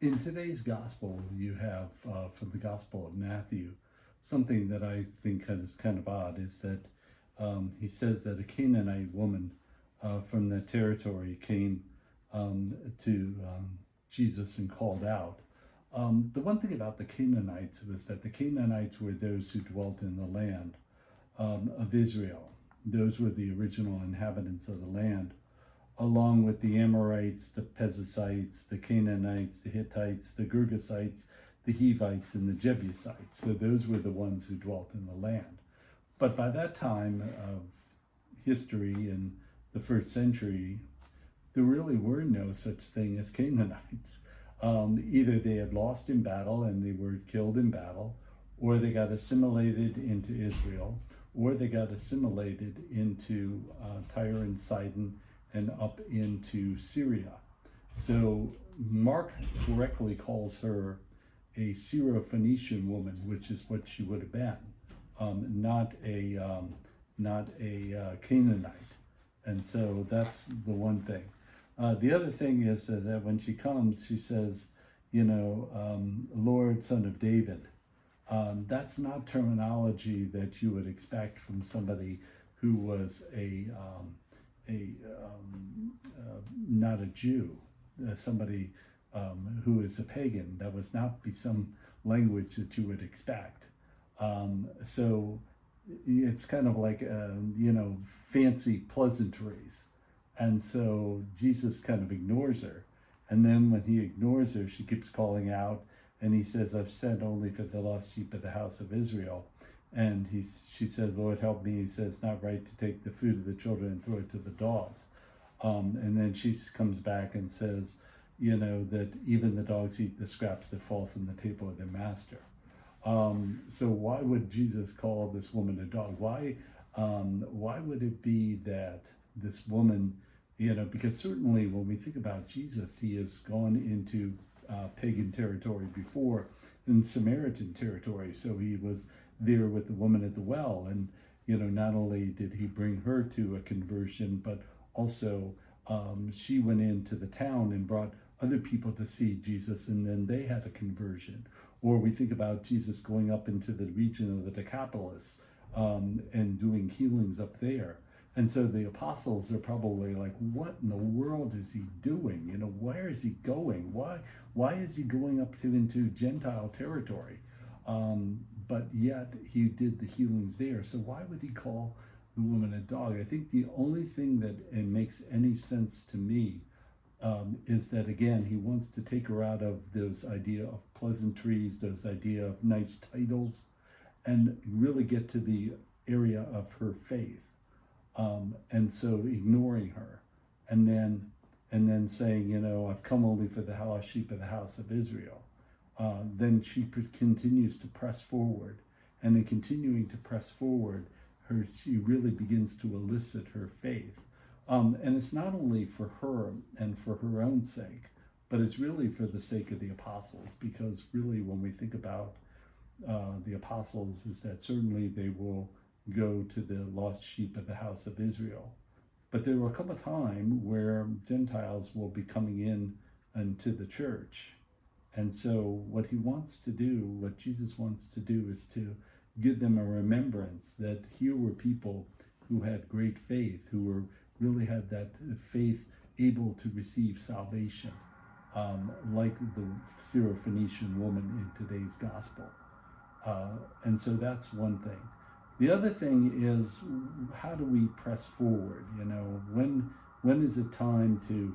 In today's gospel, you have from the Gospel of Matthew something that I think is kind of odd is that he says that a Canaanite woman from that territory came to Jesus and called out. The one thing about the Canaanites was that the Canaanites were those who dwelt in the land of Israel. Those were the original inhabitants of the land, along with the Amorites, the Perizzites, the Canaanites, the Hittites, the Girgasites, the Hivites, and the Jebusites. So those were the ones who dwelt in the land. But by that time of history in the first century, there really were no such thing as Canaanites. Either they had lost in battle and they were killed in battle, or they got assimilated into Israel, or they got assimilated into Tyre and Sidon and up into Syria. So Mark correctly calls her a Syrophoenician woman, which is what she would have been, not a Canaanite. And so that's the one thing. The other thing is that when she comes, she says, Lord, Son of David. That's not terminology that you would expect from somebody who was not a Jew, somebody who is a pagan. That was not be some language that you would expect. So it's kind of like fancy pleasantries, and so Jesus kind of ignores her. And then when he ignores her, she keeps calling out, and he says, "I've sent only for the lost sheep of the house of Israel." And she says, "Lord, help me." He says, "It's not right to take the food of the children and throw it to the dogs." And then she comes back and says, that even the dogs eat the scraps that fall from the table of their master. So why would Jesus call this woman a dog? Why would it be that this woman, because certainly when we think about Jesus, he has gone into pagan territory before, in Samaritan territory. So he was there with the woman at the well, and not only did he bring her to a conversion, but also she went into the town and brought other people to see Jesus, and then they had a conversion. Or we think about Jesus going up into the region of the Decapolis and doing healings up there. And so the apostles are probably like, what in the world is he doing? Where is he going? Why is he going up into Gentile territory? But yet he did the healings there. So why would he call the woman a dog? I think the only thing that it makes any sense to me is that, again, he wants to take her out of those idea of pleasantries, those idea of nice titles, and really get to the area of her faith. And so ignoring her, and then saying, I've come only for the lost sheep of the house of Israel. Then she continues to press forward, and in continuing to press forward, she really begins to elicit her faith. And it's not only for her and for her own sake, but it's really for the sake of the apostles, because really when we think about the apostles, is that certainly they will go to the lost sheep of the house of Israel. But there will come a time where Gentiles will be coming in into the church. And so what Jesus wants to do is to give them a remembrance that here were people who had great faith, who really had that faith able to receive salvation, like the Syrophoenician woman in today's gospel. And so that's one thing. The other thing is, how do we press forward? When is it time to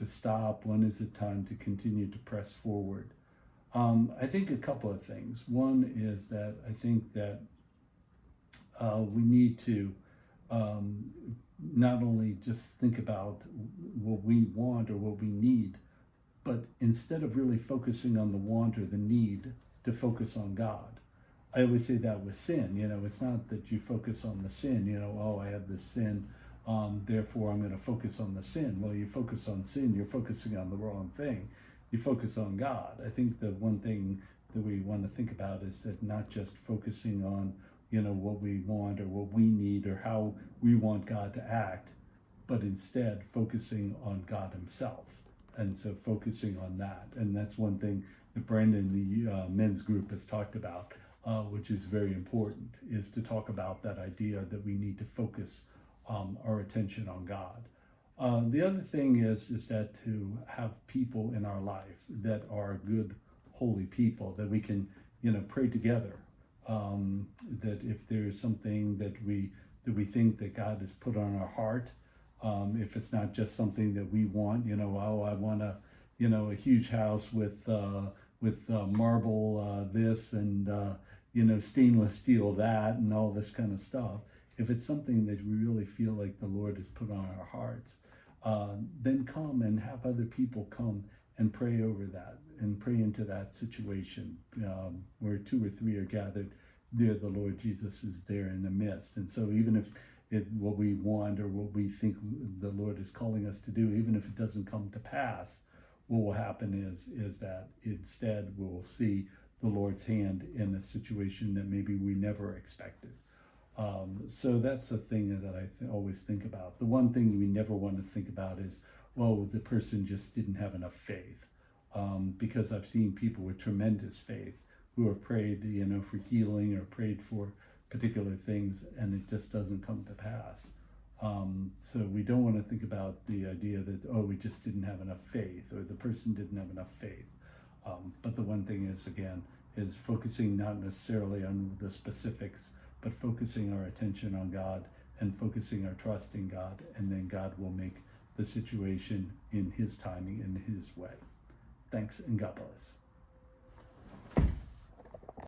stop? When is it time to continue to press forward? I think a couple of things. One is that I think that we need to not only just think about what we want or what we need, but instead of really focusing on the want or the need, to focus on God. I always say that with sin, it's not that you focus on the sin, I have this sin, therefore I'm going to focus on the sin. Well, you focus on sin, you're focusing on the wrong thing. You focus on God. I think the one thing that we want to think about is that not just focusing on, what we want or what we need or how we want God to act, but instead focusing on God himself And so focusing on that, and that's one thing that Brandon, the men's group, has talked about, which is very important, is to talk about that idea that we need to focus our attention on God. The other thing is that to have people in our life that are good, holy people that we can, pray together. That if there's something that we think that God has put on our heart, if it's not just something that we want, oh, I want a huge house with marble this and stainless steel that and all this kind of stuff. If it's something that we really feel like the Lord has put on our hearts, then come and have other people come and pray over that and pray into that situation. Where 2 or 3 are gathered, there the Lord Jesus is there in the midst. And so even if what we want or what we think the Lord is calling us to do, even if it doesn't come to pass, what will happen is that instead we'll see the Lord's hand in a situation that maybe we never expected. So that's the thing that I always think about. The one thing we never want to think about is, well, the person just didn't have enough faith. Because I've seen people with tremendous faith who have prayed, for healing or prayed for particular things, and it just doesn't come to pass. So we don't want to think about the idea that, we just didn't have enough faith, or the person didn't have enough faith. But the one thing is focusing not necessarily on the specifics, but focusing our attention on God and focusing our trust in God, and then God will make the situation in His timing, in His way. Thanks, and God bless.